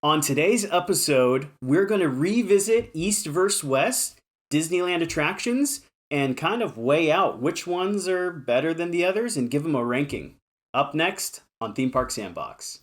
On today's episode, we're going to revisit East versus West Disneyland attractions and kind of weigh out which ones are better than the others and give them a ranking. Up next on Theme Park Sandbox.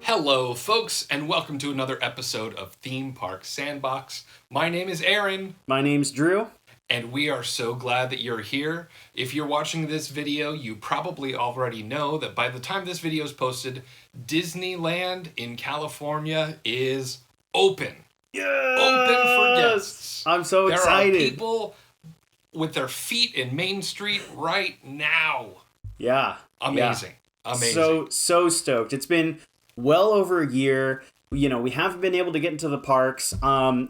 Hello, folks, and welcome to another episode of Theme Park Sandbox. My name is Aaron. My name's Drew. And we are so glad that you're here. If you're watching this video, you probably already know that by the time this video is posted, Disneyland in California is open. Yes! Open for guests. I'm so excited. There are people with their feet in Main Street right now. Yeah. Amazing. Amazing. So stoked. It's been well over a year. You know, we haven't been able to get into the parks. I'm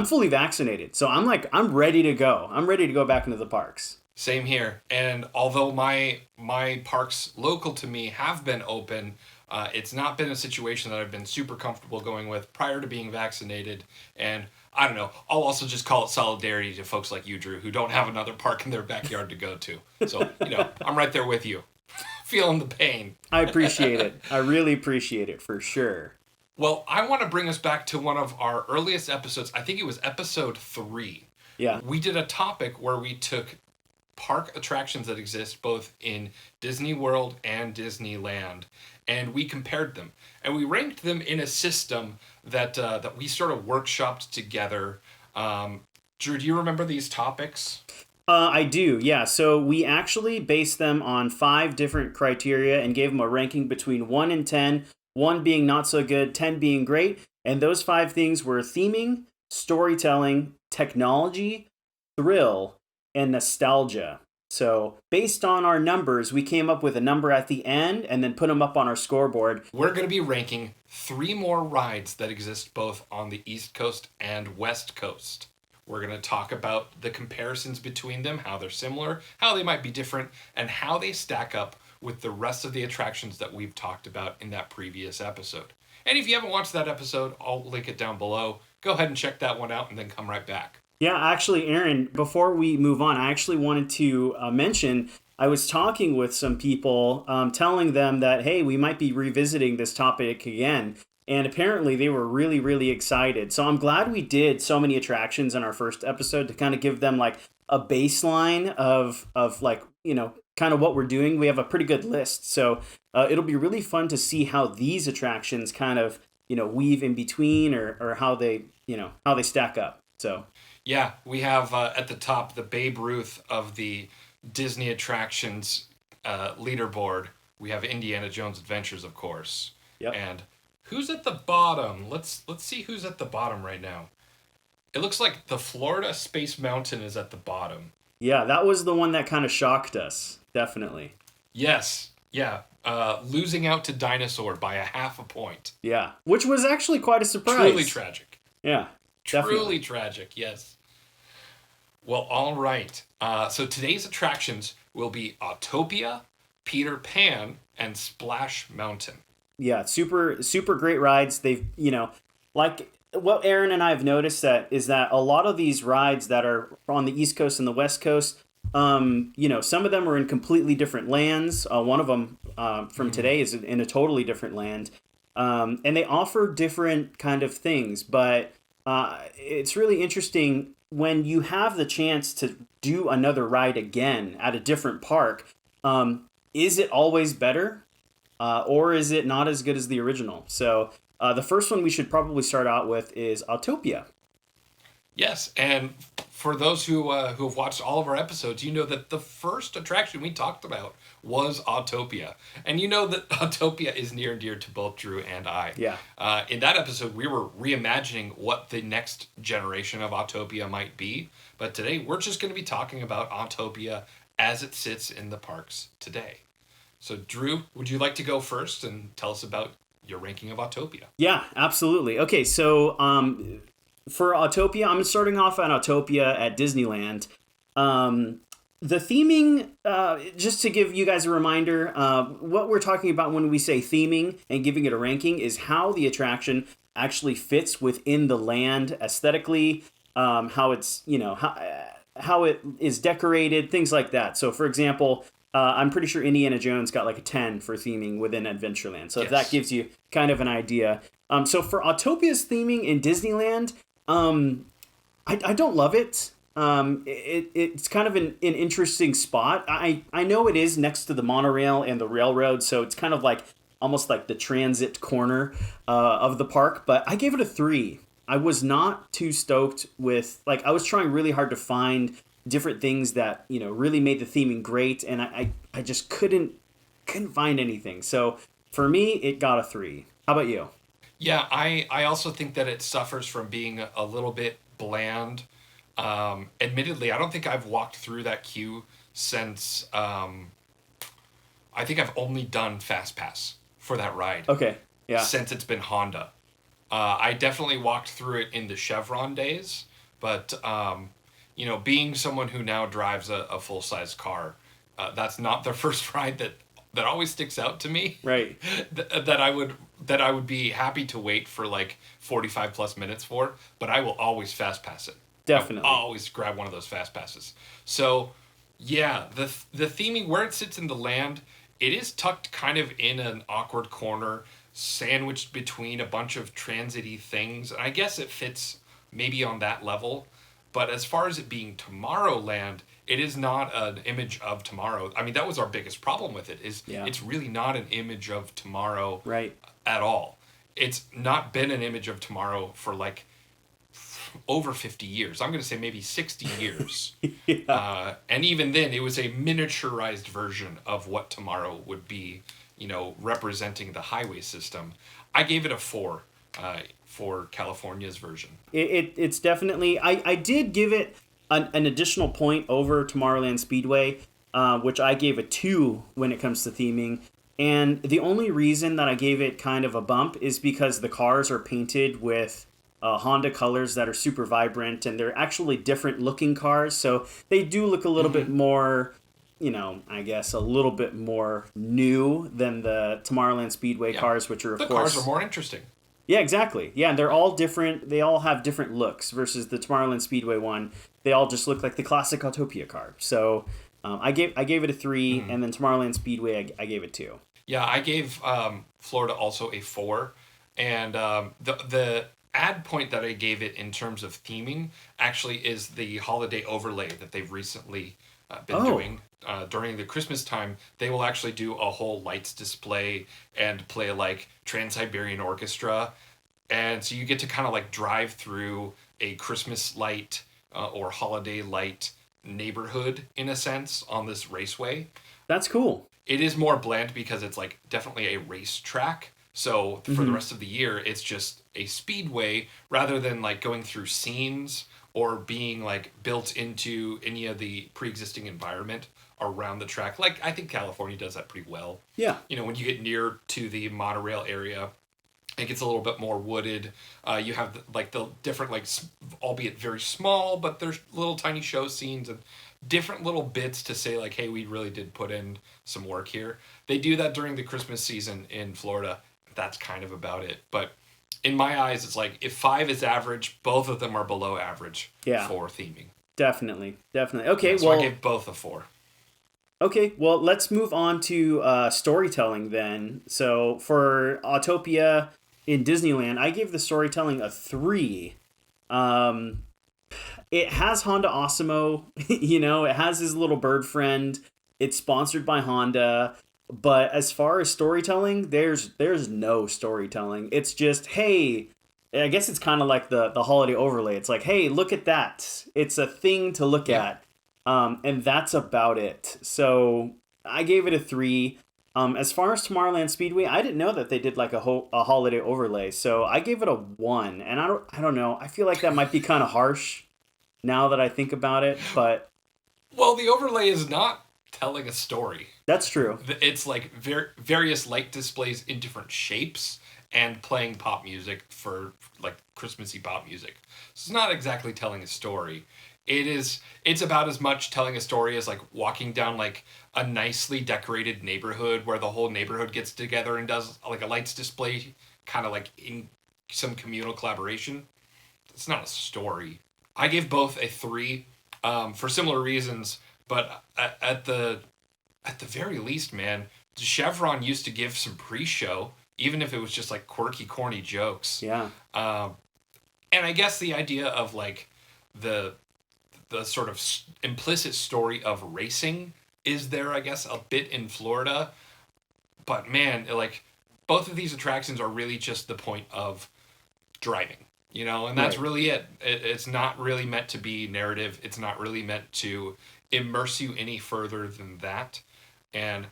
fully vaccinated, so I'm ready to go. I'm ready to go back into the parks. Same here. And although my parks local to me have been open, it's not been a situation that I've been super comfortable going with prior to being vaccinated. And I don't know, I'll also just call it solidarity to folks like you, Drew, who don't have another park in their backyard to go to. So, I'm right there with you, feeling the pain. I appreciate it. I really appreciate it, for sure. Well, I want to bring us back to one of our earliest episodes. I think it was episode 3. Yeah. We did a topic where we took park attractions that exist both in Disney World and Disneyland, and we compared them. And we ranked them in a system that we sort of workshopped together. Drew, do you remember these topics? I do, yeah. So we actually based them on 5 different criteria and gave them a ranking between 1 and 10. 1 being not so good, 10 being great. And those 5 things were theming, storytelling, technology, thrill, and nostalgia. So based on our numbers, we came up with a number at the end and then put them up on our scoreboard. We're going to be ranking 3 more rides that exist both on the East Coast and West Coast. We're going to talk about the comparisons between them, how they're similar, how they might be different, and how they stack up with the rest of the attractions that we've talked about in that previous episode. And if you haven't watched that episode, I'll link it down below. Go ahead and check that one out and then come right back. Yeah, actually, Aaron, before we move on, I actually wanted to mention, I was talking with some people, telling them that, hey, we might be revisiting this topic again. And apparently they were really, really excited. So I'm glad we did so many attractions in our first episode to kind of give them like a baseline of like, kind of what we're doing. We have a pretty good list. So it'll be really fun to see how these attractions kind of, weave in between or how they stack up. So yeah, we have at the top the Babe Ruth of the Disney attractions leaderboard. We have Indiana Jones Adventures, of course. Yep. And who's at the bottom? Let's see who's at the bottom right now. It looks like the Florida Space Mountain is at the bottom. Yeah, that was the one that kind of shocked us. Definitely. Yes. Yeah. Losing out to Dinosaur by a half a point. Yeah. Which was actually quite a surprise. Truly tragic. Yeah. Definitely. Truly tragic, yes. Well, all right. So today's attractions will be Autopia, Peter Pan, and Splash Mountain. Yeah, super, super great rides. They've, like what Aaron and I have noticed is that a lot of these rides that are on the East Coast and the West Coast, some of them are in completely different lands. One of them from today is in a totally different land. And they offer different kind of things, but it's really interesting when you have the chance to do another ride again at a different park. Is it always better? Or is it not as good as the original? So the first one we should probably start out with is Autopia. Yes, and for those who have watched all of our episodes, you know that the first attraction we talked about was Autopia. And you know that Autopia is near and dear to both Drew and I. Yeah. In that episode, we were reimagining what the next generation of Autopia might be. But today, we're just going to be talking about Autopia as it sits in the parks today. So, Drew, would you like to go first and tell us about your ranking of Autopia? Yeah, absolutely. Okay, so for Autopia, I'm starting off at Autopia at Disneyland. The theming, just to give you guys a reminder, what we're talking about when we say theming and giving it a ranking is how the attraction actually fits within the land aesthetically, how it's, how it is decorated, things like that. So, for example, I'm pretty sure Indiana Jones got like a 10 for theming within Adventureland. So if that Yes. gives you kind of an idea. So for Autopia's theming in Disneyland, I don't love it. It's kind of an interesting spot. I know it is next to the monorail and the railroad, so it's kind of like almost like the transit corner of the park. But I gave it a 3. I was not too stoked with, like, I was trying really hard to find different things that really made the theming great, and I just couldn't find anything. So for me, it got a 3. How about you? Yeah, I also think that it suffers from being a little bit bland. Admittedly, I don't think I've walked through that queue since I think I've only done Fast Pass for that ride Okay, yeah, since it's been Honda. I definitely walked through it in the Chevron days, but being someone who now drives a full size car, that's not the first ride that always sticks out to me. right, that I would be happy to wait for like 45 plus minutes for, but I will always fast pass it. I will definitely. always grab one of those fast passes. So, yeah, the theming where it sits in the land, it is tucked kind of in an awkward corner, sandwiched between a bunch of transity things. And I guess it fits maybe on that level. But as far as it being Tomorrowland, it is not an image of tomorrow. I mean, that was our biggest problem with it. Is Yeah, it's really not an image of tomorrow right. at all. It's not been an image of tomorrow for like over 50 years. I'm going to say maybe 60 years. Yeah, And even then, it was a miniaturized version of what tomorrow would be, representing the highway system. I gave it a 4 for California's version. it's definitely. I did give it an additional point over Tomorrowland Speedway, which I gave a 2 when it comes to theming. And the only reason that I gave it kind of a bump is because the cars are painted with Honda colors that are super vibrant, and they're actually different looking cars. So they do look a little bit more, I guess a little bit more new than the Tomorrowland Speedway Yeah. cars, which are, of The course. cars are more interesting. Yeah, exactly. Yeah, and they're all different. They all have different looks versus the Tomorrowland Speedway one. They all just look like the classic Autopia car. So I gave it a 3, and then Tomorrowland Speedway I gave it 2. Yeah, I gave Florida also a 4, and the add point that I gave it in terms of theming actually is the holiday overlay that they've recently been Oh, doing. During the Christmas time, they will actually do a whole lights display and play like Trans-Siberian Orchestra, and so you get to kind of like drive through a Christmas light or holiday light neighborhood in a sense on this raceway. that's cool. It is more bland because it's like definitely a racetrack. So for the rest of the year, it's just a speedway rather than like going through scenes or being like built into any of the pre-existing environment around the track. Like I think California does that pretty well. Yeah. When you get near to the monorail area, it gets a little bit more wooded. You have the different albeit very small, but there's little tiny show scenes and different little bits to say like, hey, we really did put in some work here. They do that during the Christmas season in Florida. That's kind of about it. But in my eyes, it's like if 5 is average, both of them are below average Yeah. for theming. Definitely. Okay, Yeah, so I well, gave both a 4. let's move on to storytelling then. So for Autopia in Disneyland, I gave the storytelling a 3. Um, it has Honda Osimo, it has his little bird friend. It's sponsored by Honda. But as far as storytelling, there's no storytelling. It's just, hey, I guess it's kind of like the holiday overlay. It's like, hey, look at that. It's a thing to look Yeah. at. And that's about it. So I gave it a 3. As far as Tomorrowland Speedway, I didn't know that they did like a holiday overlay. So I gave it a 1. And I don't know. I feel like that might be kind of harsh now that I think about it, but Well, the overlay is not telling a story. that's true. It's like various light displays in different shapes and playing pop music for like Christmassy pop music. So it's not exactly telling a story. It's about as much telling a story as like walking down like a nicely decorated neighborhood where the whole neighborhood gets together and does like a lights display kind of like in some communal collaboration. It's not a story. I gave both a 3 for similar reasons, but at the very least, man, Chevron used to give some pre-show, even if it was just like quirky, corny jokes. Yeah. And I guess the idea of like the sort of implicit story of racing is there, I guess, a bit in Florida. But man, like both of these attractions are really just the point of driving, you know, and that's really it. It's not really meant to be narrative. It's not really meant to immerse you any further than that. And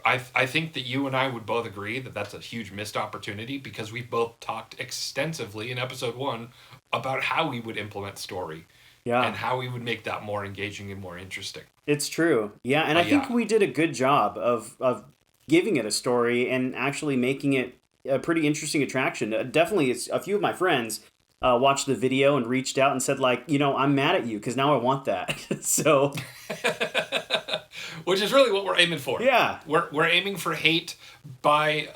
I think that you and I would both agree that that's a huge missed opportunity, because we've both talked extensively in episode 1 about how we would implement story. Yeah. And how we would make that more engaging and more interesting. It's true. Yeah, and I think we did a good job of giving it a story and actually making it a pretty interesting attraction. Definitely, a few of my friends watched the video and reached out and said, like, you know, I'm mad at you because now I want that. So... Which is really what we're aiming for. Yeah. We're aiming for hate by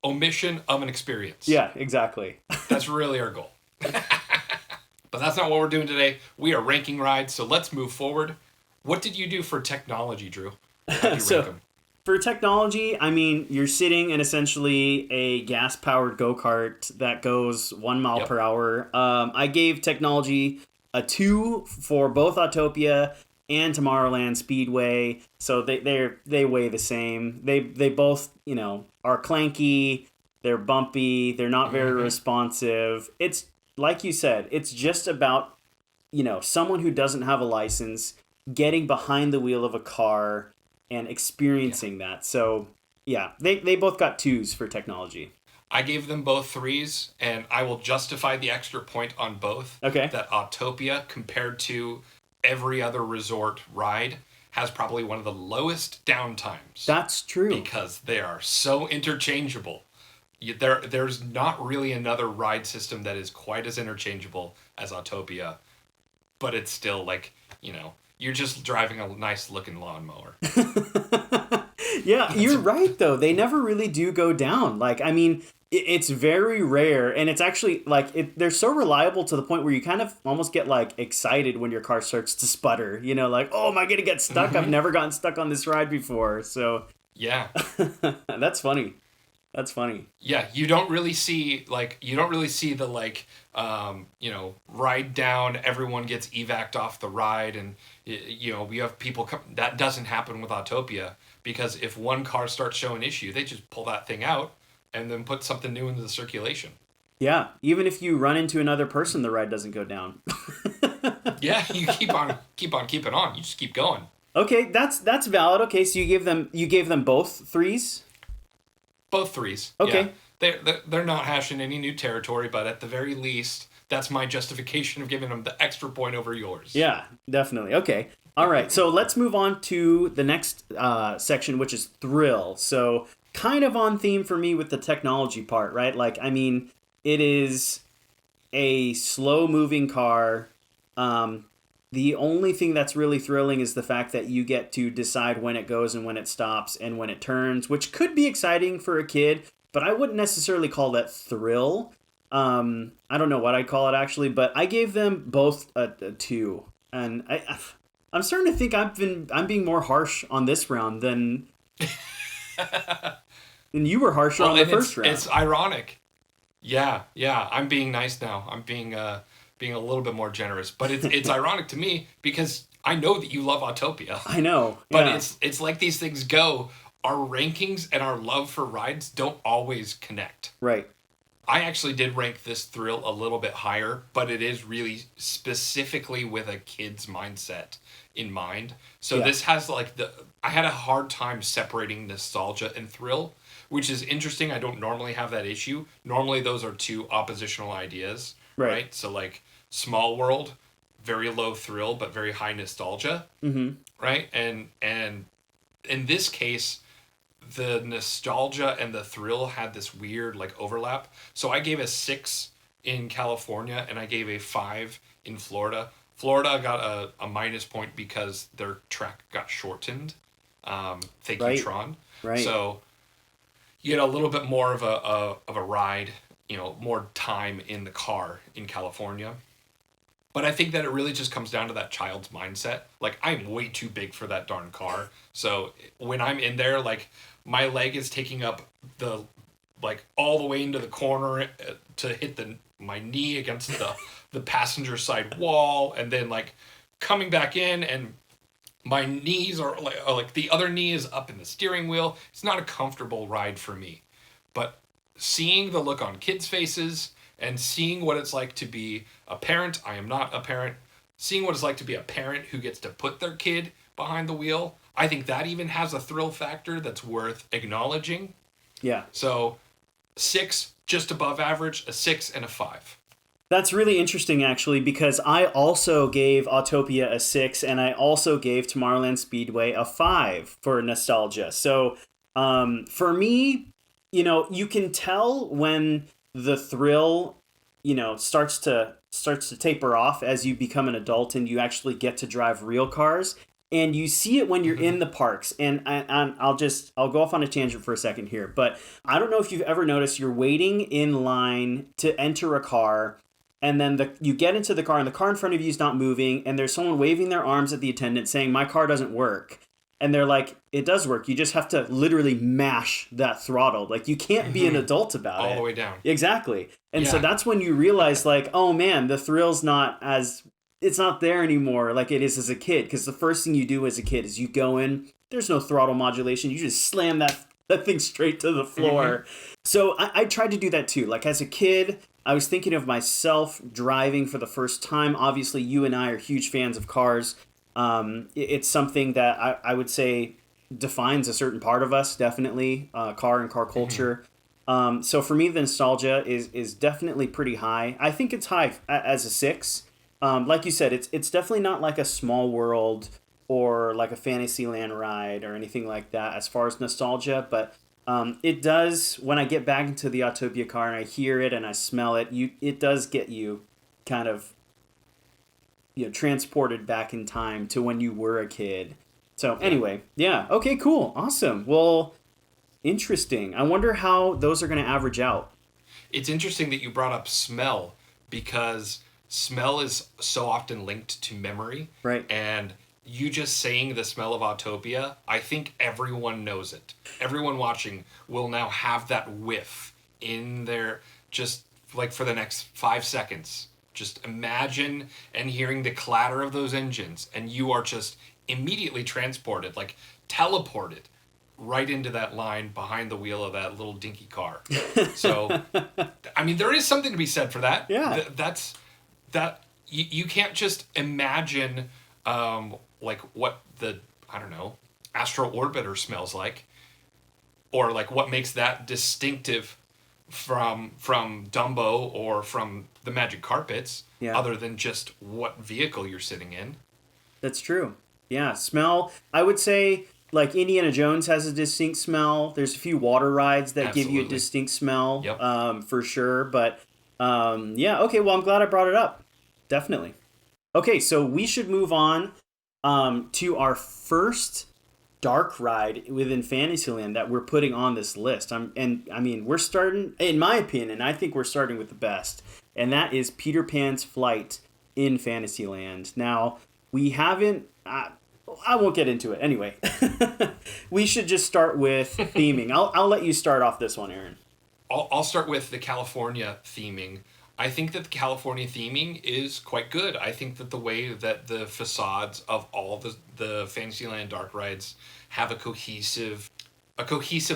omission of an experience. Yeah, exactly. That's really our goal. But that's not what we're doing today. We are ranking rides, so let's move forward. What did you do for technology, Drew? How did you rank them? For technology, I mean, you're sitting in essentially a gas-powered go-kart that goes 1 mile per hour. I gave technology a 2 for both Autopia and Tomorrowland Speedway, so they weigh the same. They both, you know, are clanky, they're bumpy, they're not very responsive. It's like you said, it's just about, you know, someone who doesn't have a license getting behind the wheel of a car and experiencing that. So, yeah, they both got 2s for technology. I gave them both 3s, and I will justify the extra point on both. Okay. That Autopia, compared to every other resort ride, has probably one of the lowest downtimes. That's true. Because they are so interchangeable. There's not really another ride system that is quite as interchangeable as Autopia, but it's still like, you know, you're just driving a nice looking lawnmower. Yeah, you're right though. They never really do go down. Like, I mean, it's very rare, and it's actually like they're so reliable to the point where you kind of almost get like excited when your car starts to sputter. You know, like, oh, am I gonna get stuck? I've never gotten stuck on this ride before. So yeah, that's funny. That's funny. Yeah, you don't really see the like, you know, ride down, everyone gets evac'd off the ride, and you know, we have people come. That doesn't happen with Autopia, because if one car starts showing issue, they just pull that thing out and then put something new into the circulation. Yeah, even if you run into another person, the ride doesn't go down. Yeah, you keep on keeping on. You just keep going. Okay, that's valid. Okay, so you gave them both 3s? Both 3s. Okay. Yeah. They're not hashing any new territory, but at the very least, that's my justification of giving them the extra point over yours. Yeah, definitely. Okay. All right. So let's move on to the next section, which is thrill. So kind of on theme for me with the technology part, right? Like, I mean, it is a slow moving car. The only thing that's really thrilling is the fact that you get to decide when it goes and when it stops and when it turns, which could be exciting for a kid, but I wouldn't necessarily call that thrill. I don't know what I'd call it actually, but I gave them both a 2. And I'm starting to think I'm being more harsh on this round than you were harsher on the first round. It's ironic. Yeah, I'm being nice now. I'm being a little bit more generous, but it's ironic to me because I know that you love Autopia. I know, but it's like these things go. Our rankings and our love for rides don't always connect. Right. I actually did rank this thrill a little bit higher, but it is really specifically with a kid's mindset in mind. So this has like I had a hard time separating nostalgia and thrill, which is interesting. I don't normally have that issue. Normally those are two oppositional ideas, right? So like Small World, very low thrill, but very high nostalgia, right? And in this case, the nostalgia and the thrill had this weird like overlap. So I gave a 6 in California and I gave a 5 in Florida. Florida got a minus point because their track got shortened. Thank you, Tron. Right. So you get a little bit more of a ride more time in the car in California. But I think that it really just comes down to that child's mindset. Like, I'm way too big for that darn car. So when I'm in there, like, my leg is taking up all the way into the corner to hit my knee against the passenger side wall, and then like coming back in, and my knees are like the other knee is up in the steering wheel. It's not a comfortable ride for me. But seeing the look on kids' faces and seeing what it's like to be a parent, I am not a parent, seeing what it's like to be a parent who gets to put their kid behind the wheel, I think that even has a thrill factor that's worth acknowledging. Yeah. So 6, just above average, a 6 and a 5. That's really interesting, actually, because I also gave Autopia a 6, and I also gave Tomorrowland Speedway a 5 for nostalgia. So for me, you can tell when the thrill, starts to taper off as you become an adult and you actually get to drive real cars. And you see it when you're in the parks. And I'll go off on a tangent for a second here. But I don't know if you've ever noticed you're waiting in line to enter a car. And then you get into the car and the car in front of you is not moving. And there's someone waving their arms at the attendant saying, "My car doesn't work." And they're like, "It does work. You just have to literally mash that throttle. Like, you can't be an adult about it." All the way down. Exactly. And so that's when you realize, like, oh man, the thrill's it's not there anymore like it is as a kid. Because the first thing you do as a kid is you go in, there's no throttle modulation. You just slam that thing straight to the floor. So I tried to do that too. Like, as a kid, I was thinking of myself driving for the first time. Obviously, you and I are huge fans of cars. It's something that I would say defines a certain part of us, definitely, car and car culture. So for me, the nostalgia is definitely pretty high. I think it's high as a 6. Like you said, it's definitely not like a Small World or like a Fantasyland ride or anything like that as far as nostalgia, but it does, when I get back into the Autopia car and I hear it and I smell it, it does get you kind of transported back in time to when you were a kid. So anyway, yeah. Okay, cool. Awesome. Well, interesting. I wonder how those are going to average out. It's interesting that you brought up smell, because smell is so often linked to memory. Right. And you just saying the smell of Autopia, I think everyone knows it. Everyone watching will now have that whiff in their, just like for the next 5 seconds. Just imagine and hearing the clatter of those engines, and you are just immediately transported, like teleported right into that line behind the wheel of that little dinky car. So, I mean, there is something to be said for that. Yeah. You can't just imagine like what the, I don't know, Astro Orbiter smells like, or like what makes that distinctive from Dumbo or from the Magic Carpets, other than just what vehicle you're sitting in. That's true. Yeah, smell. I would say like Indiana Jones has a distinct smell. There's a few water rides that give you a distinct smell, for sure. But yeah, okay, well, I'm glad I brought it up. Definitely. Okay, so we should move on to our first dark ride within Fantasyland that we're putting on this list. We're starting, in my opinion, I think we're starting with the best, and that is Peter Pan's Flight in Fantasyland. Now, we haven't, I won't get into it. Anyway, we should just start with theming. I'll let you start off this one, Aaron. I'll start with the California theming. I think that the California theming is quite good. I think that the way that the facades of all the Fantasyland dark rides have a cohesive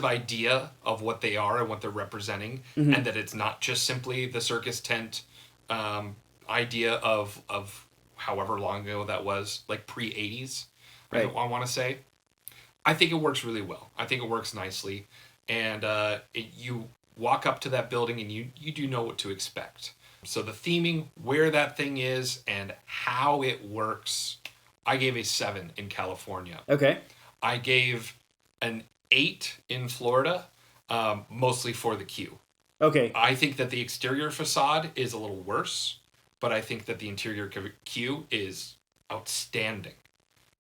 idea of what they are and what they're representing, and that it's not just simply the circus tent idea of however long ago that was, like pre-80s, right. I want to say. I think it works really well. I think it works nicely, and you walk up to that building and you do know what to expect. So the theming, where that thing is and how it works, I gave a 7 in California. Okay. I gave an 8 in Florida, mostly for the queue. Okay. I think that the exterior facade is a little worse, but I think that the interior queue is outstanding.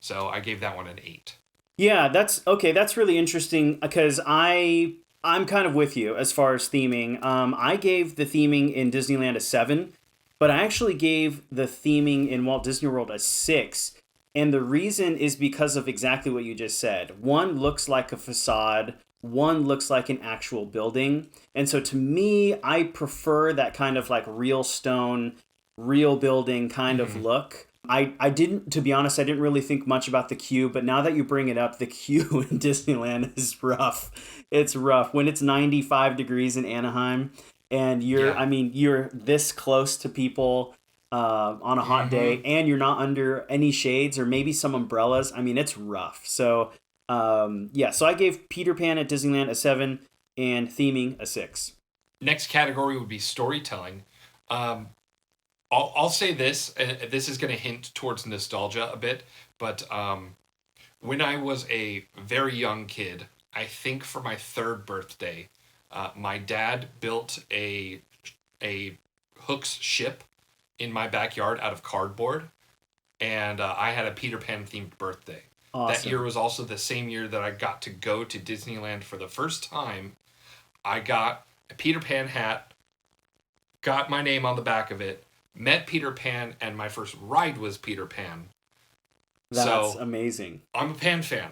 So I gave that one an 8. Yeah, that's okay. That's really interesting because I I'm kind of with you as far as theming. I gave the theming in Disneyland a 7, but I actually gave the theming in Walt Disney World a 6. And the reason is because of exactly what you just said. One looks like a facade, one looks like an actual building. And so to me, I prefer that kind of like real stone, real building kind of look. I didn't, to be honest, I didn't really think much about the queue, but now that you bring it up, the queue in Disneyland is rough. It's rough. When it's 95 degrees in Anaheim and Yeah. you're this close to people on a hot day and you're not under any shades or maybe some umbrellas. I mean, it's rough. So, yeah, so I gave Peter Pan at Disneyland a 7 and theming a 6. Next category would be storytelling. Um, I'll say this, and this is going to hint towards nostalgia a bit, but when I was a very young kid, I think for my third birthday, my dad built a Hook's ship in my backyard out of cardboard, and I had a Peter Pan themed birthday. That Awesome. year was also the same year that I got to go to Disneyland for the first time. I got a Peter Pan hat, got my name on the back of it, met Peter Pan, and my first ride was Peter Pan. That's So amazing. I'm a Pan fan.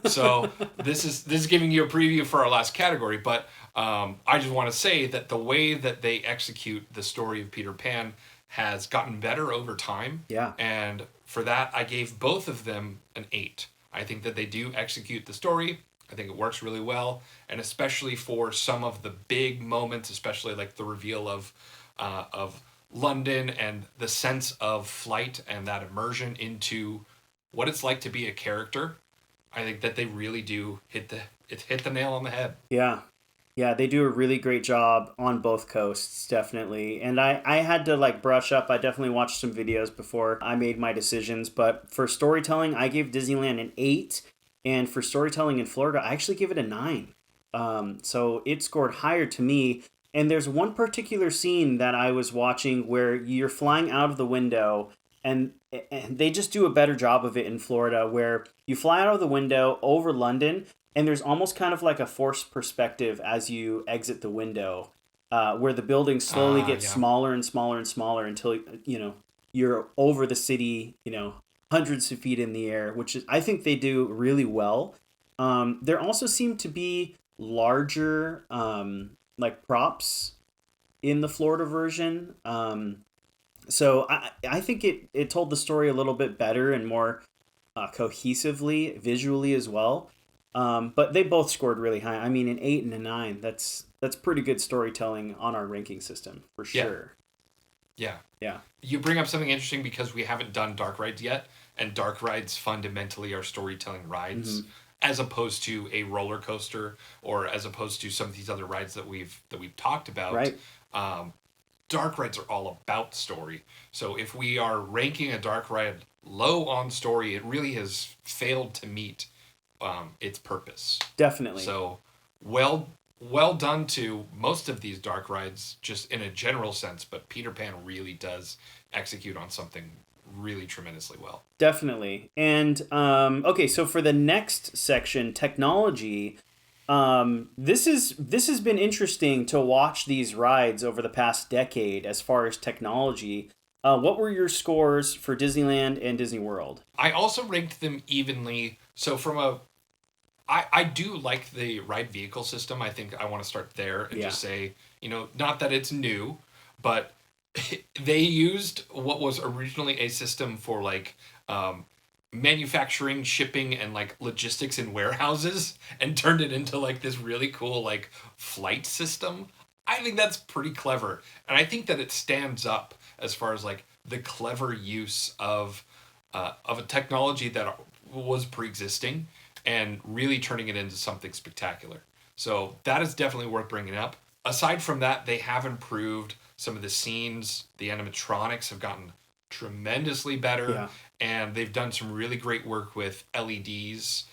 So this is giving you a preview for our last category, but I just want to say that the way that they execute the story of Peter Pan has gotten better over time. Yeah. And for that, I gave both of them an 8. I think that they do execute the story. I think it works really well, and especially for some of the big moments, especially like the reveal of London and the sense of flight and that immersion into what it's like to be a character. I think that they really do hit the nail on the head. Yeah. Yeah, they do a really great job on both coasts, definitely. And I had to like brush up. I definitely watched some videos before I made my decisions. But for storytelling, I gave Disneyland an 8. And for storytelling in Florida, I actually give it a 9. So it scored higher to me. And there's one particular scene that I was watching where you're flying out of the window, and they just do a better job of it in Florida, where you fly out of the window over London, and there's almost kind of like a forced perspective as you exit the window, where the building slowly gets Yeah. smaller and smaller and smaller until you're over the city, hundreds of feet in the air, which is, I think they do really well. There also seem to be larger like props in the Florida version. So I think it told the story a little bit better and more cohesively, visually as well. But they both scored really high. I mean, an 8 and a 9. That's pretty good storytelling on our ranking system for Yeah. sure. Yeah. Yeah. You bring up something interesting because we haven't done dark rides yet, and dark rides fundamentally are storytelling rides, as opposed to a roller coaster or as opposed to some of these other rides that we've talked about. Right. Um, dark rides are all about story. So if we are ranking a dark ride low on story, it really has failed to meet its purpose. Definitely. So well done to most of these dark rides, just in a general sense. But Peter Pan really does execute on something really tremendously well. Definitely. And okay, so for the next section, technology, this has been interesting to watch these rides over the past decade as far as technology. What were your scores for Disneyland and Disney World? I also ranked them evenly. So I do like the ride vehicle system. I think I want to start there and just say, not that it's new, but they used what was originally a system for like manufacturing, shipping, and like logistics in warehouses and turned it into like this really cool like flight system. I think that's pretty clever. And I think that it stands up as far as like the clever use of a technology that was pre-existing and really turning it into something spectacular. So that is definitely worth bringing up. Aside from that, they have improved some of the scenes. The animatronics have gotten tremendously better, and they've done some really great work with LEDs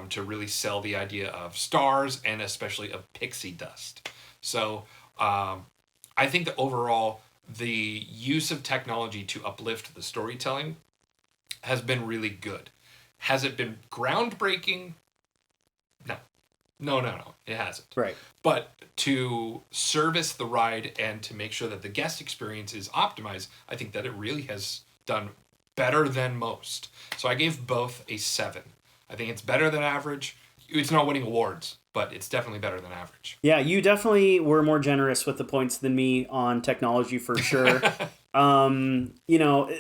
to really sell the idea of stars and especially of pixie dust. So I think that overall, the use of technology to uplift the storytelling has been really good. Has it been groundbreaking? No. No, it hasn't. Right. But to service the ride and to make sure that the guest experience is optimized, I think that it really has done better than most. So I gave both a 7. I think it's better than average. It's not winning awards, but it's definitely better than average. Yeah, you definitely were more generous with the points than me on technology for sure. You know,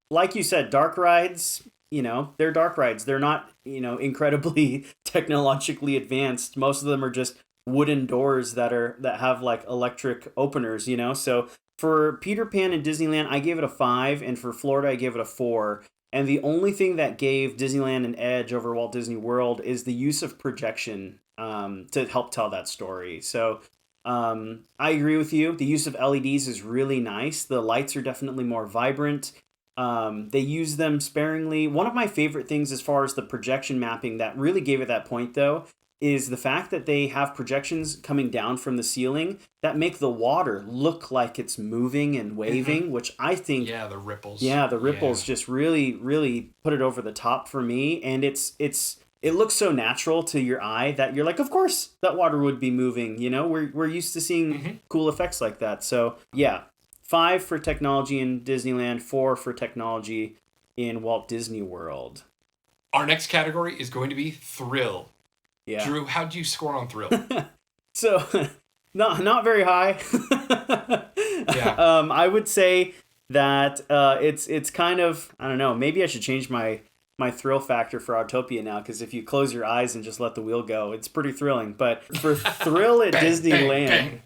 like you said, dark rides, you know, they're dark rides. They're not, you know, incredibly technologically advanced. Most of them are just wooden doors that have like electric openers, you know. So for Peter Pan and Disneyland, I gave it a 5, and for Florida, I gave it a 4. And the only thing that gave Disneyland an edge over Walt Disney World is the use of projection to help tell that story. So I agree with you. The use of LEDs is really nice. The lights are definitely more vibrant. They use them sparingly. One of my favorite things as far as the projection mapping that really gave it that point, though, is the fact that they have projections coming down from the ceiling that make the water look like it's moving and waving, which I think... Yeah, the ripples. Yeah, the ripples just really, really put it over the top for me. And it looks so natural to your eye that you're like, of course, that water would be moving. You know, we're used to seeing cool effects like that. So, yeah, 5 for technology in Disneyland, 4 for technology in Walt Disney World. Our next category is going to be thrill. Yeah. Drew, how do you score on thrill? So, not very high. Yeah. I would say that it's kind of, I don't know, maybe I should change my thrill factor for Autopia now, because if you close your eyes and just let the wheel go, it's pretty thrilling. But for thrill at Disneyland,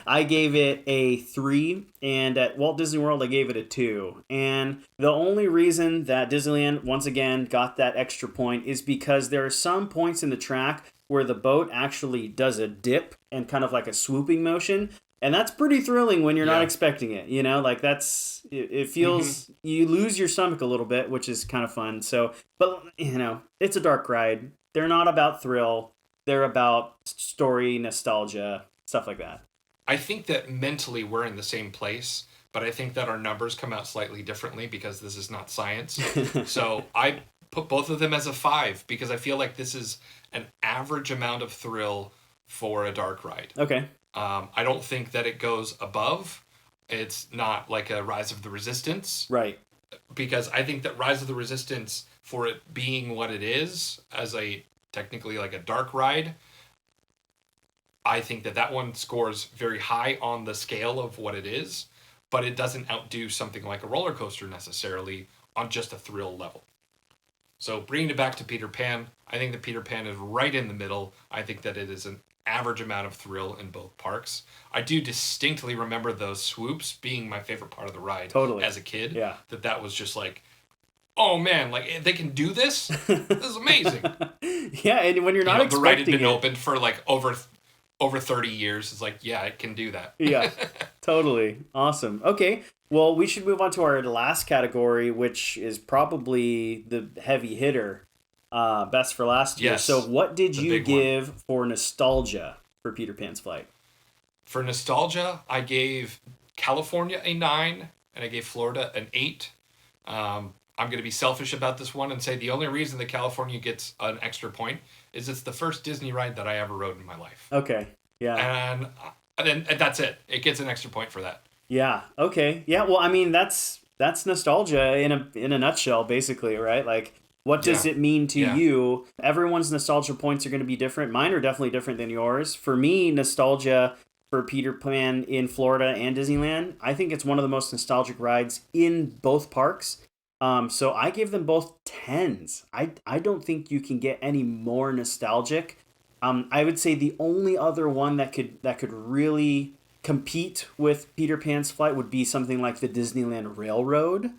I gave it a 3, and at Walt Disney World, I gave it a 2. And the only reason that Disneyland, once again, got that extra point is because there are some points in the track where the boat actually does a dip and kind of like a swooping motion. And that's pretty thrilling when you're not expecting it, you know, like it feels, you lose your stomach a little bit, which is kind of fun. So, but, you know, it's a dark ride. They're not about thrill. They're about story, nostalgia, stuff like that. I think that mentally we're in the same place, but I think that our numbers come out slightly differently because this is not science. So I put both of them as a 5 because I feel like this is an average amount of thrill for a dark ride. Okay. I don't think that it goes above. It's not like a Rise of the Resistance. Right. Because I think that Rise of the Resistance, for it being what it is, as a technically like a dark ride, I think that one scores very high on the scale of what it is, but it doesn't outdo something like a roller coaster necessarily on just a thrill level. So bringing it back to Peter Pan, I think that Peter Pan is right in the middle. I think that it is an average amount of thrill in both parks. I do distinctly remember those swoops being my favorite part of the ride as a kid. Yeah. That was just like, oh man, like they can do this? This is amazing. Yeah, and when you're not expecting the ride had been open for like over 30 years. It's like, yeah, it can do that. Yeah, totally. Awesome. Okay, well, we should move on to our last category, which is probably the heavy hitter. Best for last year. So what did you give for nostalgia for Peter Pan's Flight? For nostalgia, I gave California a 9, and I gave Florida an 8. I'm going to be selfish about this one and say the only reason that California gets an extra point is it's the first Disney ride that I ever rode in my life. Okay, yeah. And that's it. It gets an extra point for that. Yeah, okay. Yeah, well, I mean, that's nostalgia in a nutshell, basically, right? Like, what does it mean to you? Everyone's nostalgia points are going to be different. Mine are definitely different than yours. For me, nostalgia for Peter Pan in Florida and Disneyland, I think it's one of the most nostalgic rides in both parks. So I give them both 10s. I don't think you can get any more nostalgic. I would say the only other one that could really compete with Peter Pan's Flight would be something like the Disneyland Railroad.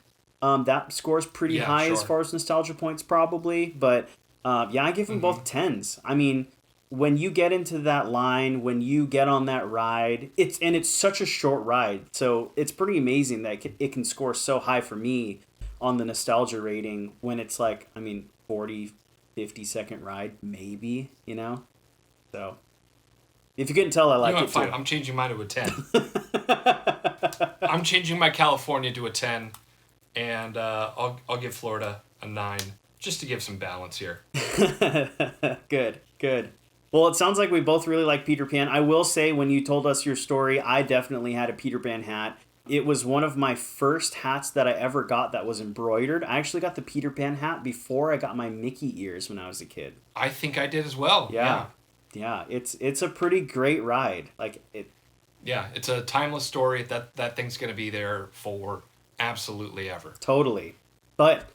That scores pretty high as far as nostalgia points, probably. But I give them both 10s. I mean, when you get into that line, when you get on that ride, it's such a short ride. So it's pretty amazing that it can score so high for me on the nostalgia rating when it's like, I mean, 40, 50-second ride, maybe, you know? So if you couldn't tell, I like it fine. too. I'm changing mine to a 10. I'm changing my California to a 10. And I'll give Florida a 9, just to give some balance here. Good. Good. Well, it sounds like we both really like Peter Pan. I will say, when you told us your story, I definitely had a Peter Pan hat. It was one of my first hats that I ever got that was embroidered. I actually got the Peter Pan hat before I got my Mickey ears when I was a kid. I think I did as well. Yeah. Yeah, it's a pretty great ride. Like it. Yeah, it's a timeless story. That thing's going to be there for absolutely ever. Totally. But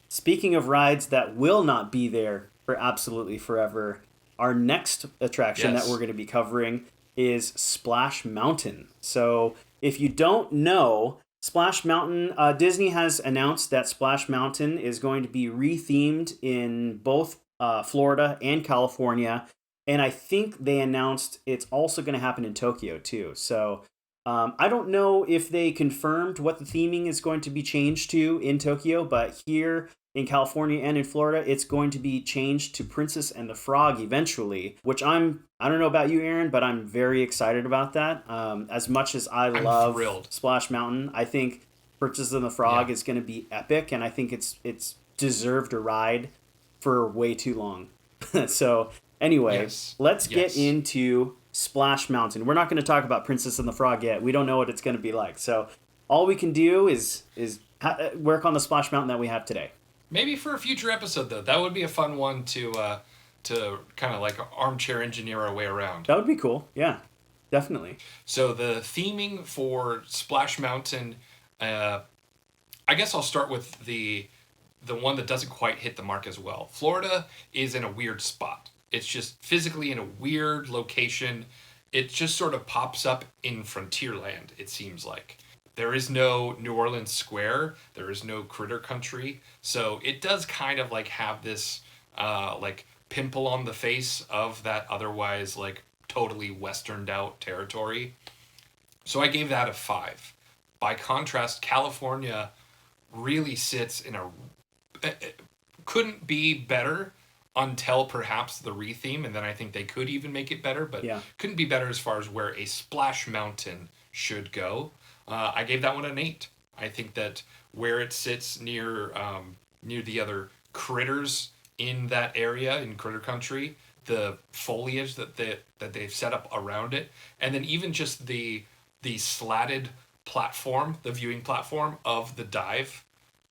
speaking of rides that will not be there for absolutely forever, our next attraction that we're going to be covering is Splash Mountain. So if you don't know, Splash Mountain, Disney has announced that Splash Mountain is going to be rethemed in both Florida and California. And I think they announced it's also going to happen in Tokyo too. So I don't know if they confirmed what the theming is going to be changed to in Tokyo, but here in California and in Florida, it's going to be changed to Princess and the Frog eventually, which I don't know about you, Aaron, but I'm very excited about that. As much as I'm love thrilled. Splash Mountain, I think Princess and the Frog is going to be epic, and I think it's deserved a ride for way too long. So anyway, let's get into Splash Mountain. We're not going to talk about Princess and the Frog yet. We don't know what it's going to be like. So all we can do is work on the Splash Mountain that we have today. Maybe for a future episode, though. That would be a fun one to kind of like armchair engineer our way around. That would be cool. Yeah, definitely. So the theming for Splash Mountain, I guess I'll start with the one that doesn't quite hit the mark as well. Florida is in a weird spot. It's just physically in a weird location. It just sort of pops up in Frontierland, it seems like. There is no New Orleans Square. There is no Critter Country. So it does kind of like have this like pimple on the face of that otherwise like totally westerned out territory. So I gave that a 5. By contrast, California really sits in a... couldn't be better until perhaps the retheme, and then I think they could even make it better, but couldn't be better as far as where a Splash Mountain should go. I gave that one an 8. I think that where it sits near the other critters in that area in Critter Country, the foliage that they've set up around it, and then even just the slatted platform, the viewing platform of the dive,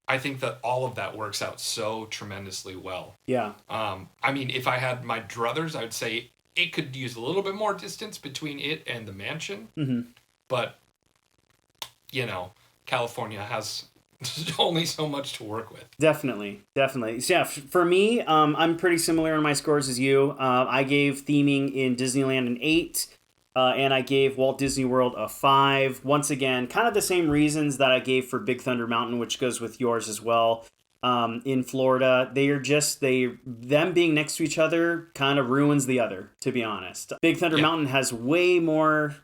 I think that all of that works out so tremendously well. Yeah. I mean, if I had my druthers, I would say it could use a little bit more distance between it and the mansion, but you know, California has only so much to work with. Definitely. So yeah, for me, I'm pretty similar in my scores as you. I gave theming in Disneyland an 8, and I gave Walt Disney World a 5. Once again, kind of the same reasons that I gave for Big Thunder Mountain, which goes with yours as well. In Florida, them being next to each other kind of ruins the other, to be honest. Big Thunder Mountain has way more...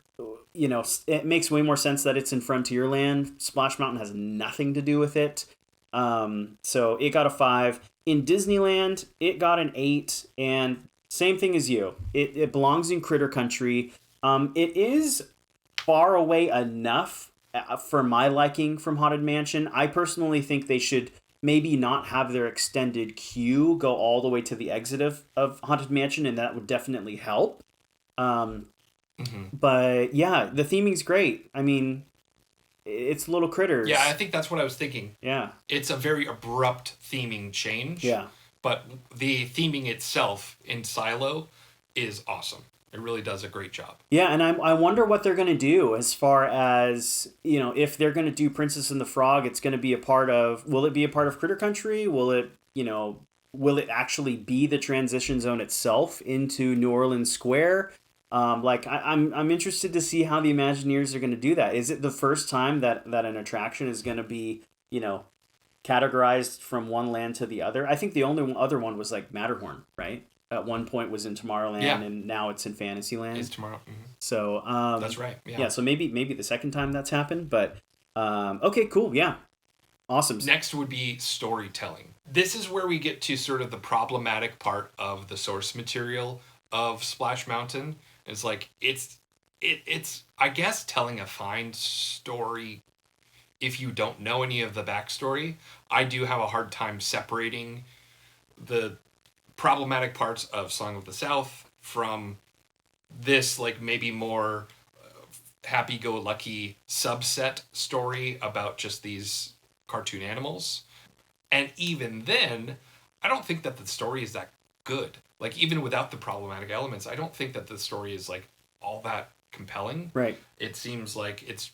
it makes way more sense that it's in Frontierland. Splash Mountain has nothing to do with it. So it got a 5. In Disneyland, it got an 8. And same thing as you. It belongs in Critter Country. It is far away enough for my liking from Haunted Mansion. I personally think they should maybe not have their extended queue go all the way to the exit of Haunted Mansion, and that would definitely help. But yeah, the theming's great. I mean, it's little critters. Yeah, I think that's what I was thinking. Yeah. It's a very abrupt theming change. Yeah. But the theming itself in Silo is awesome. It really does a great job. Yeah, and I wonder what they're going to do as far as, if they're going to do Princess and the Frog, it's going to be will it be a part of Critter Country? Will it actually be the transition zone itself into New Orleans Square? I'm interested to see how the Imagineers are going to do that. Is it the first time that an attraction is going to be, categorized from one land to the other? I think the only other one was like Matterhorn, right? At one point was in Tomorrowland, and now it's in Fantasyland. It's tomorrow. Mm-hmm. So that's right. Yeah. So maybe the second time that's happened, but okay, cool. Yeah, awesome. Next would be storytelling. This is where we get to sort of the problematic part of the source material of Splash Mountain. It's like it's I guess telling a fine story if you don't know any of the backstory. I do have a hard time separating the problematic parts of Song of the South from this like maybe more happy-go-lucky subset story about just these cartoon animals. And even then, I don't think that the story is that good. Like, even without the problematic elements, I don't think that the story is like all that compelling. Right. It seems like it's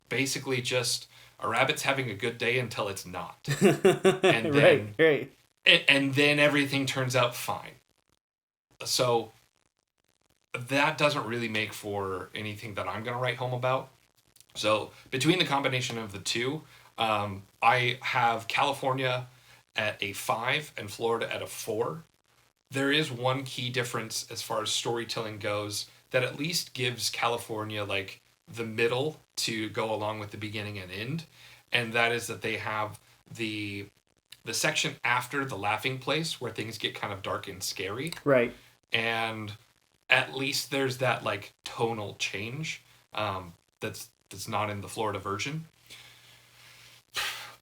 basically just a rabbit's having a good day until it's not. And then, right. And then everything turns out fine. So that doesn't really make for anything that I'm going to write home about. So between the combination of the two, I have California at a 5 and Florida at a 4. There is one key difference as far as storytelling goes that at least gives California like the middle to go along with the beginning and end, and that is that they have the section after the laughing place where things get kind of dark and scary. Right. And at least there's that like tonal change that's not in the Florida version.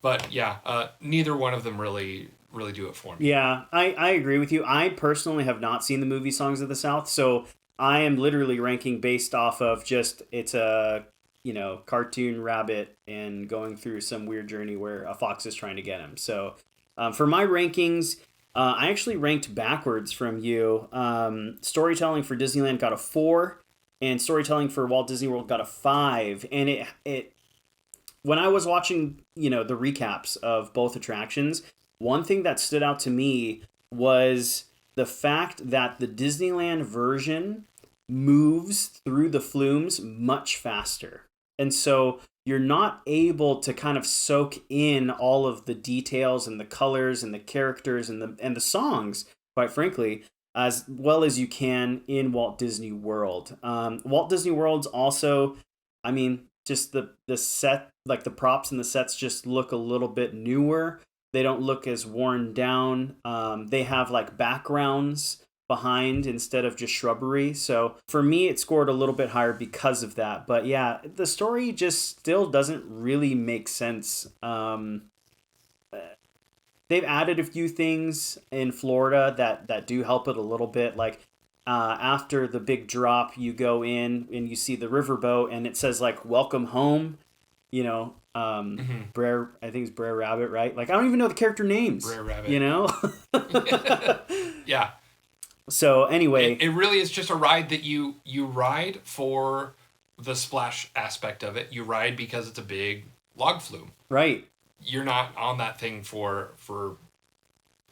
But yeah, neither one of them really do it for me. Yeah, I agree with you. I personally have not seen the movie Songs of the South, so I am literally ranking based off of just it's a cartoon rabbit and going through some weird journey where a fox is trying to get him. So for my rankings, I actually ranked backwards from you. Storytelling for Disneyland got a 4, and storytelling for Walt Disney World got a 5. And it when I was watching, the recaps of both attractions, one thing that stood out to me was the fact that the Disneyland version moves through the flumes much faster. And so you're not able to kind of soak in all of the details and the colors and the characters and the songs, quite frankly, as well as you can in Walt Disney World. Walt Disney World's also, just the set, like the props and the sets just look a little bit newer. They don't look as worn down. They have like backgrounds behind instead of just shrubbery. So for me, it scored a little bit higher because of that. But yeah, the story just still doesn't really make sense. They've added a few things in Florida that do help it a little bit. Like after the big drop, you go in and you see the riverboat and it says like "Welcome home." Brer, I think it's Brer Rabbit, right? Like I don't even know the character names. Brer Rabbit. Yeah. So anyway, it really is just a ride that you ride for the splash aspect of it. You ride because it's a big log flume. Right. You're not on that thing for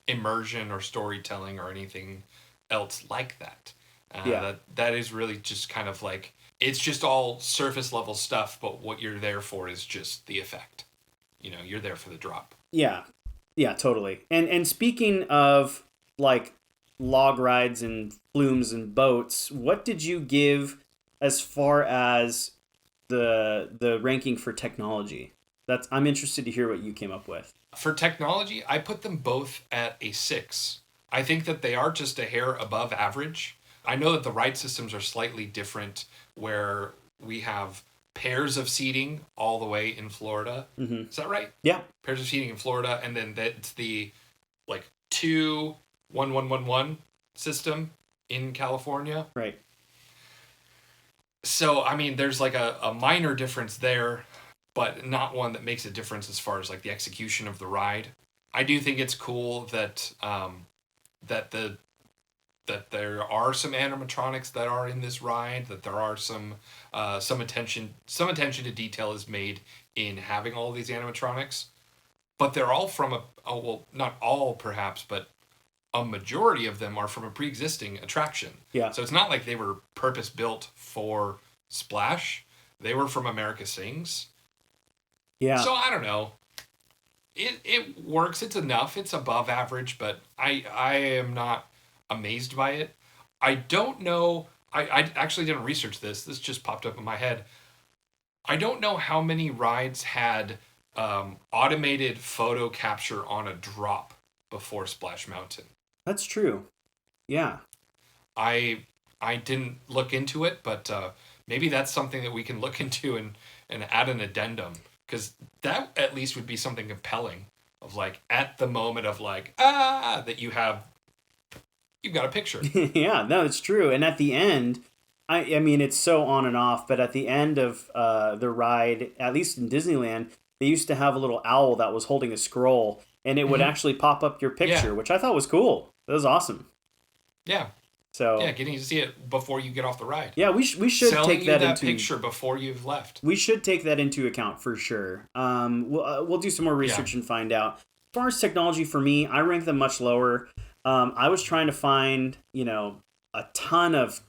immersion or storytelling or anything else like that. That is really just kind of like, it's just all surface level stuff, but what you're there for is just the effect. You're there for the drop. Yeah. Yeah, totally. And speaking of like log rides and flumes and boats, what did you give as far as the ranking for technology? I'm interested to hear what you came up with. For technology, I put them both at a 6. I think that they are just a hair above average. I know that the ride systems are slightly different, where we have pairs of seating all the way in Florida. Mm-hmm. Is that right? Yeah. Pairs of seating in Florida, and then that's the 2-1-1-1-1 system in California. Right. So, there's like a minor difference there, but not one that makes a difference as far as like the execution of the ride. I do think it's cool that that there are some animatronics that are in this ride, that there are some attention to detail is made in having all of these animatronics, but they're all from not all perhaps, but a majority of them are from a pre-existing attraction. Yeah. So it's not like they were purpose built for Splash. They were from America Sings. Yeah. So I don't know. It works. It's enough. It's above average, but I am not amazed by it. I don't know. I actually didn't research this. This just popped up in my head. I don't know how many rides had automated photo capture on a drop before Splash Mountain. That's true. Yeah. I didn't look into it, but maybe that's something that we can look into and add an addendum, because that at least would be something compelling of like at the moment of like that you have you've got a picture. Yeah, no, it's true. And at the end, I mean, it's so on and off, but at the end of the ride, at least in Disneyland, they used to have a little owl that was holding a scroll, and it would actually pop up your Yeah. picture, which I thought was cool. That was awesome. Yeah. So Yeah, getting to see it before you get off the ride. yeah, we should Selling take you that that into picture before you've left. we should take that into account for sure. We'll do some more research and find out. As far as technology for me, I rank them much lower. I was trying to find, a ton of,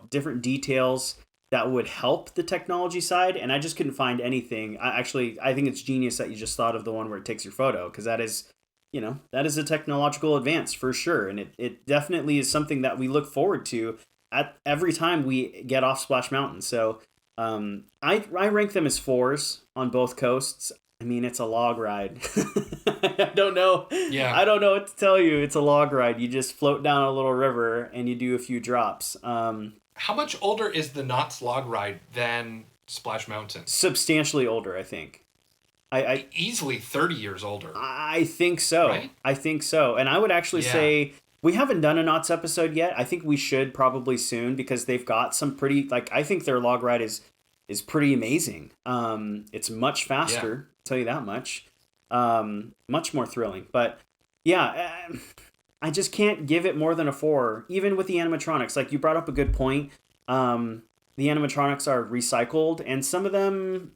different details that would help the technology side, and I just couldn't find anything. I think it's genius that you just thought of the one where it takes your photo, because that is, that is a technological advance for sure, and it definitely is something that we look forward to at every time we get off Splash Mountain. So I rank them as 4s on both coasts. I mean, it's a log ride. I don't know. Yeah. I don't know what to tell you. It's a log ride. You just float down a little river and you do a few drops. How much older is the Knott's Log Ride than Splash Mountain? Substantially older, I think. I Easily 30 years older. I think so. Right? I think so. And I would actually say we haven't done a Knott's episode yet. I think we should probably soon, because they've got some pretty, I think their log ride is pretty amazing. It's much faster, I'll tell you that much. Much more thrilling. But yeah, I just can't give it more than a 4, even with the animatronics. Like, you brought up a good point. The animatronics are recycled, and some of them,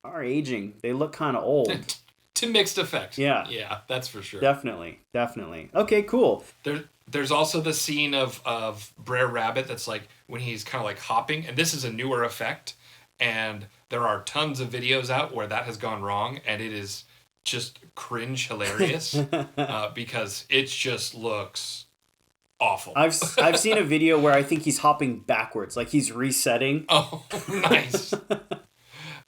are aging. They look kind of old. To mixed effect. Yeah. Yeah, that's for sure. Definitely. Okay, cool. There's also the scene of Brer Rabbit that's like when he's kind of like hopping, and this is a newer effect, and there are tons of videos out where that has gone wrong, and it is just cringe hilarious because it just looks awful. I've seen a video where I think he's hopping backwards, like he's resetting. Oh, nice.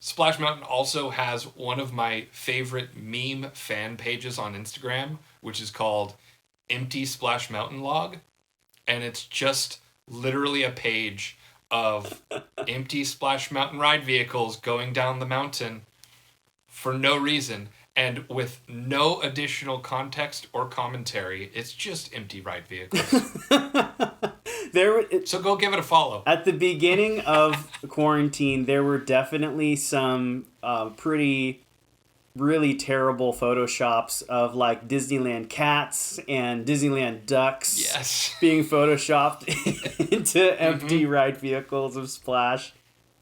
Splash Mountain also has one of my favorite meme fan pages on Instagram, which is called Empty Splash Mountain Log. And it's just literally a page of empty Splash Mountain ride vehicles going down the mountain for no reason and with no additional context or commentary. It's just empty ride vehicles. So go give it a follow. At the beginning of quarantine, there were definitely some really terrible photoshops of like Disneyland cats and Disneyland ducks being photoshopped into empty ride vehicles of Splash.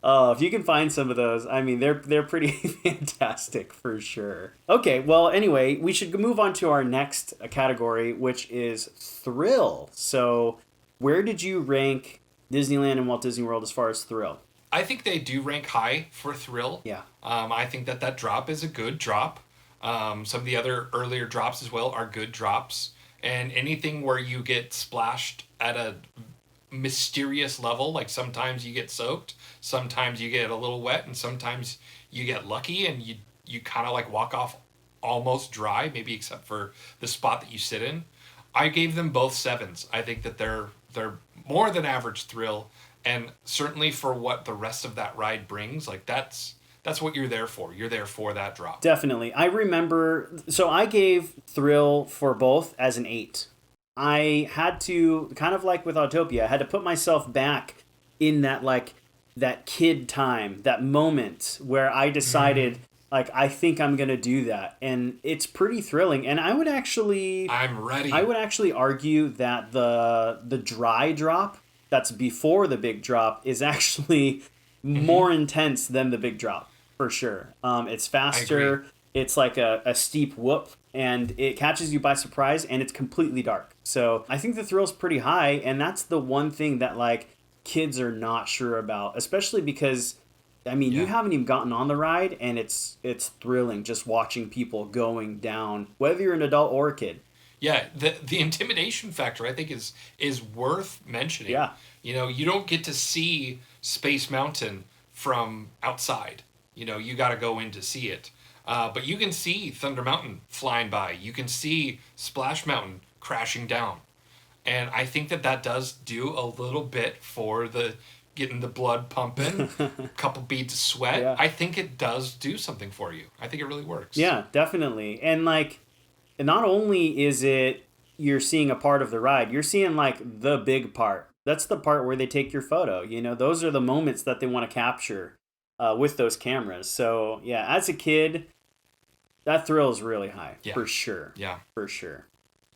Oh, if you can find some of those, I mean, they're pretty fantastic for sure. Okay, well, anyway, we should move on to our next category, which is thrill. So, where did you rank Disneyland and Walt Disney World as far as thrill? I think they do rank high for thrill. Yeah. I think that drop is a good drop. Some of the other earlier drops as well are good drops. And anything where you get splashed at a mysterious level, like sometimes you get soaked, sometimes you get a little wet, and sometimes you get lucky and you kind of like walk off almost dry, maybe except for the spot that you sit in. I gave them both 7s. I think that they're more than average thrill, and certainly for what the rest of that ride brings, like that's what you're there for. You're there for that drop. Definitely. I remember, so I gave thrill for both as an 8. I had to, kind of like with Autopia, I had to put myself back in that kid time, that moment where I decided, I think I'm going to do that. And it's pretty thrilling. And I'm ready. I would actually argue that the dry drop that's before the big drop is actually more intense than the big drop, for sure. It's faster. It's like a steep whoop, and it catches you by surprise, and it's completely dark. So I think the thrill's pretty high, and that's the one thing that kids are not sure about, especially because you haven't even gotten on the ride, and it's thrilling just watching people going down, whether you're an adult or a kid. Yeah, the intimidation factor I think is worth mentioning. Yeah. You don't get to see Space Mountain from outside. You got to go in to see it. But you can see Thunder Mountain flying by. You can see Splash Mountain crashing down. And I think that does do a little bit for getting the blood pumping, a couple beads of sweat. Yeah. I think it does do something for you. I think it really works. Yeah, definitely. And not only is it you're seeing a part of the ride. You're seeing like the big part. That's the part where they take your photo. You know, those are the moments that they want to capture with those cameras. So yeah, as a kid, that thrill is really high Yeah. for sure. Yeah. For sure.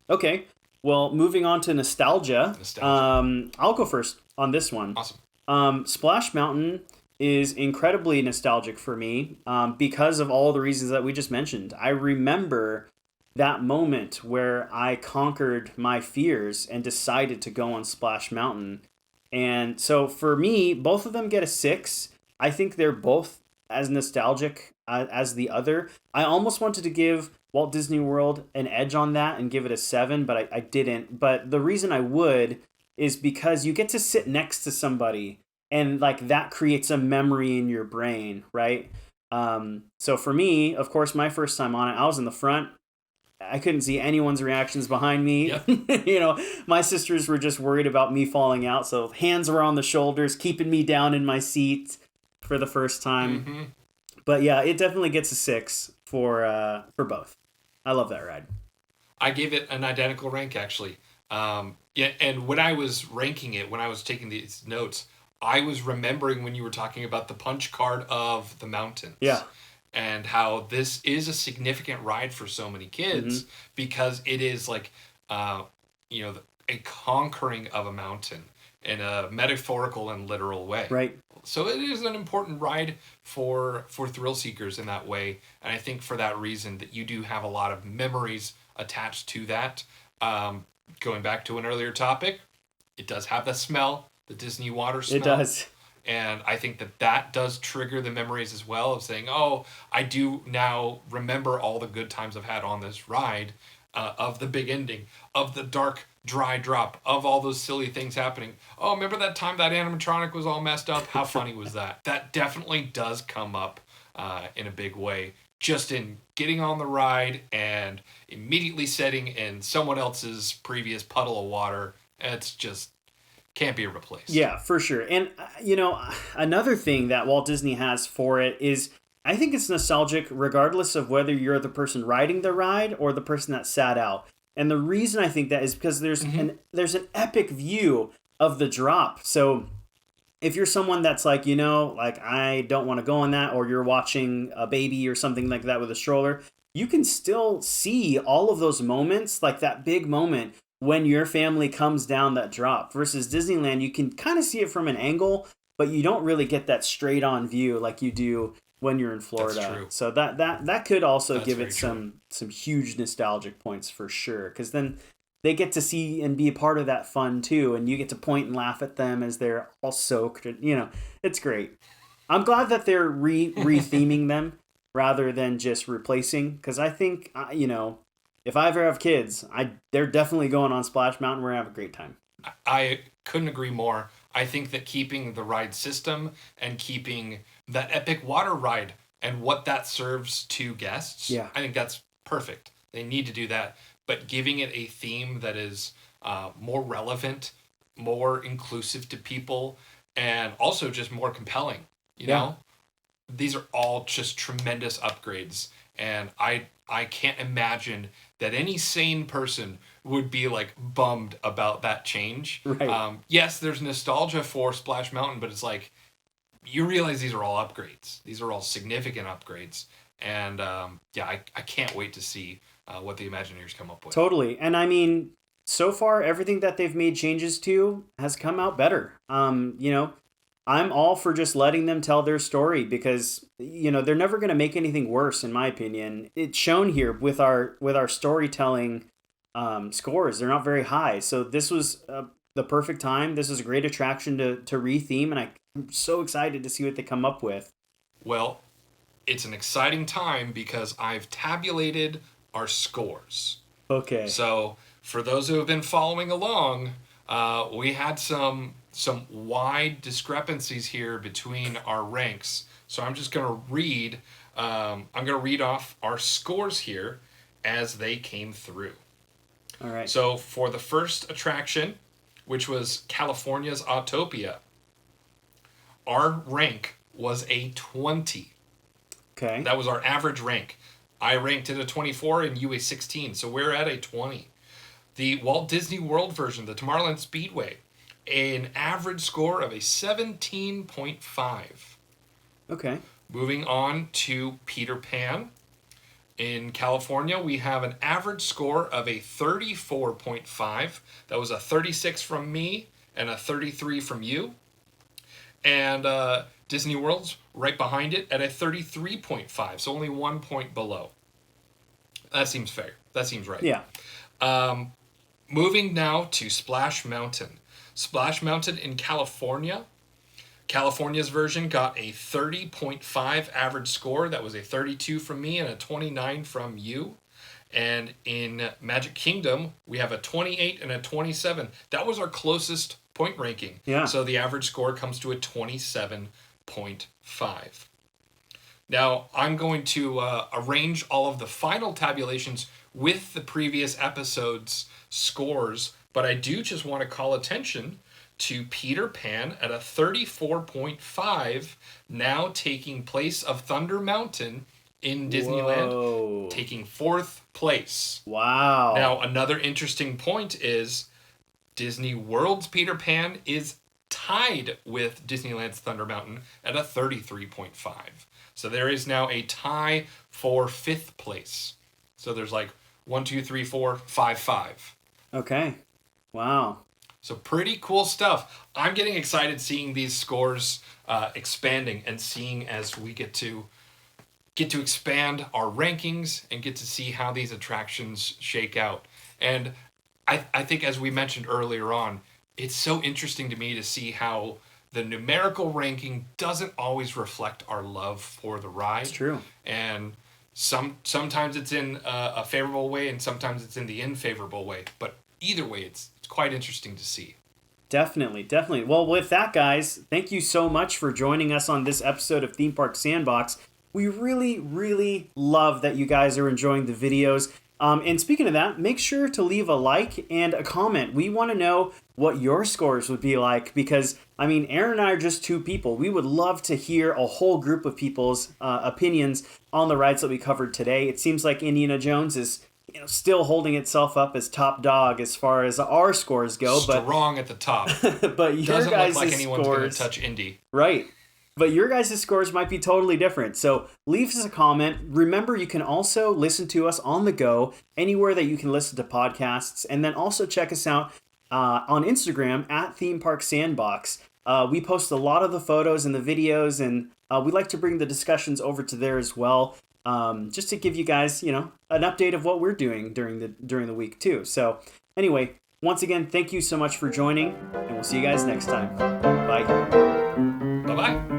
Okay. Well, moving on to nostalgia. I'll go first on this one. Awesome. Splash Mountain is incredibly nostalgic for me because of all the reasons that we just mentioned. I remember that moment where I conquered my fears and decided to go on Splash Mountain. And so for me, both of them get a 6. I think they're both as nostalgic as the other. I almost wanted to give Walt Disney World an edge on that and give it a 7, but I didn't. But the reason I would is because you get to sit next to somebody and like that creates a memory in your brain, right? So for me, of course, my first time on it, I was in the front. I couldn't see anyone's reactions behind me. Yep. You know, my sisters were just worried about me falling out. So hands were on the shoulders, keeping me down in my seat for the first time. Mm-hmm. But yeah, it definitely gets a 6 for both. I love that ride. I gave it an identical rank, actually. Yeah, and when I was ranking it, when I was taking these notes, I was remembering when you were talking about the punch card of the mountains. Yeah. And how this is a significant ride for so many kids because it is like, a conquering of a mountain in a metaphorical and literal way. Right. So it is an important ride for thrill seekers in that way. And I think for that reason that you do have a lot of memories attached to that. Going back to an earlier topic, it does have the smell, the Disney water smell. It does. And I think that does trigger the memories as well of saying, oh, I do now remember all the good times I've had on this ride, of the big ending, of the dark, dry drop, of all those silly things happening. Oh, remember that time that animatronic was all messed up? How funny was that? That definitely does come up in a big way, just in getting on the ride and immediately setting in someone else's previous puddle of water. It's just can't be replaced. Yeah, for sure. And, another thing that Walt Disney has for it is I think it's nostalgic regardless of whether you're the person riding the ride or the person that sat out. And the reason I think that is because there's an epic view of the drop. So if you're someone that's like, like I don't want to go on that, or you're watching a baby or something like that with a stroller, you can still see all of those moments, like that big moment when your family comes down that drop. Versus Disneyland, you can kind of see it from an angle, but you don't really get that straight on view like you do when you're in Florida. That's true. So that could also give it true. some huge nostalgic points for sure, because then they get to see and be a part of that fun too, and you get to point and laugh at them as they're all soaked. It's great. I'm glad that they're re-theming them rather than just replacing, because I think if I ever have kids, they're definitely going on Splash Mountain. We're going to have a great time. I couldn't agree more. I think that keeping the ride system and keeping that epic water ride and what that serves to guests, I think that's perfect. They need to do that. But giving it a theme that is more relevant, more inclusive to people, and also just more compelling, you know? These are all just tremendous upgrades. And I can't imagine that any sane person would be like bummed about that change. Right. Yes, there's nostalgia for Splash Mountain, but it's like you realize these are all upgrades. These are all significant upgrades. And I can't wait to see what the Imagineers come up with. Totally. And I mean, so far, everything that they've made changes to has come out better. I'm all for just letting them tell their story because, they're never going to make anything worse, in my opinion. It's shown here with our storytelling scores. They're not very high. So this was the perfect time. This is a great attraction to re-theme, and I'm so excited to see what they come up with. Well, it's an exciting time because I've tabulated our scores. Okay. So for those who have been following along, we had some wide discrepancies here between our ranks. So I'm just going to read off our scores here as they came through. All right. So for the first attraction, which was California's Autopia, our rank was a 20. Okay. That was our average rank. I ranked it a 24 and you a 16. So we're at a 20. The Walt Disney World version, the Tomorrowland Speedway, an average score of a 17.5. Okay. Moving on to Peter Pan. In California, we have an average score of a 34.5. That was a 36 from me and a 33 from you. And Disney World's right behind it at a 33.5, so only 1 point below. That seems fair. That seems right. Yeah. Moving now to Splash Mountain. Splash Mountain in California. California's version got a 30.5 average score. That was a 32 from me and a 29 from you. And in Magic Kingdom, we have a 28 and a 27. That was our closest point ranking. Yeah. So the average score comes to a 27.5. Now, I'm going to arrange all of the final tabulations with the previous episode's scores, but I do just want to call attention to Peter Pan at a 34.5, now taking place of Thunder Mountain in Disneyland, Whoa. taking 4th place. Wow. Now, another interesting point is Disney World's Peter Pan is tied with Disneyland's Thunder Mountain at a 33.5. So there is now a tie for 5th place. So there's like 1, 2, 3, 4, 5, 5. Okay. Wow. So pretty cool stuff. I'm getting excited seeing these scores expanding and seeing as we get to expand our rankings and get to see how these attractions shake out. And I think, as we mentioned earlier on, it's so interesting to me to see how the numerical ranking doesn't always reflect our love for the ride. It's true. And sometimes it's in a favorable way and sometimes it's in the unfavorable way. But either way, it's quite interesting to see. Definitely. Well, with that, guys, thank you so much for joining us on this episode of Theme Park Sandbox. We really, really love that you guys are enjoying the videos. And speaking of that, make sure to leave a like and a comment. We want to know what your scores would be like because, I mean, Aaron and I are just two people. We would love to hear a whole group of people's opinions on the rides that we covered today. It seems like Indiana Jones is still holding itself up as top dog as far as our scores go. Strong at the top. But your Doesn't guys' look like anyone's going to scores, touch Indy. right? But your guys' scores might be totally different. So leave us a comment. Remember, you can also listen to us on the go, anywhere that you can listen to podcasts. And then also check us out on Instagram at Theme Park Sandbox. We post a lot of the photos and the videos, and we like to bring the discussions over to there as well, just to give you guys, an update of what we're doing during the week too. So anyway, once again, thank you so much for joining, and we'll see you guys next time. Bye. Bye-bye.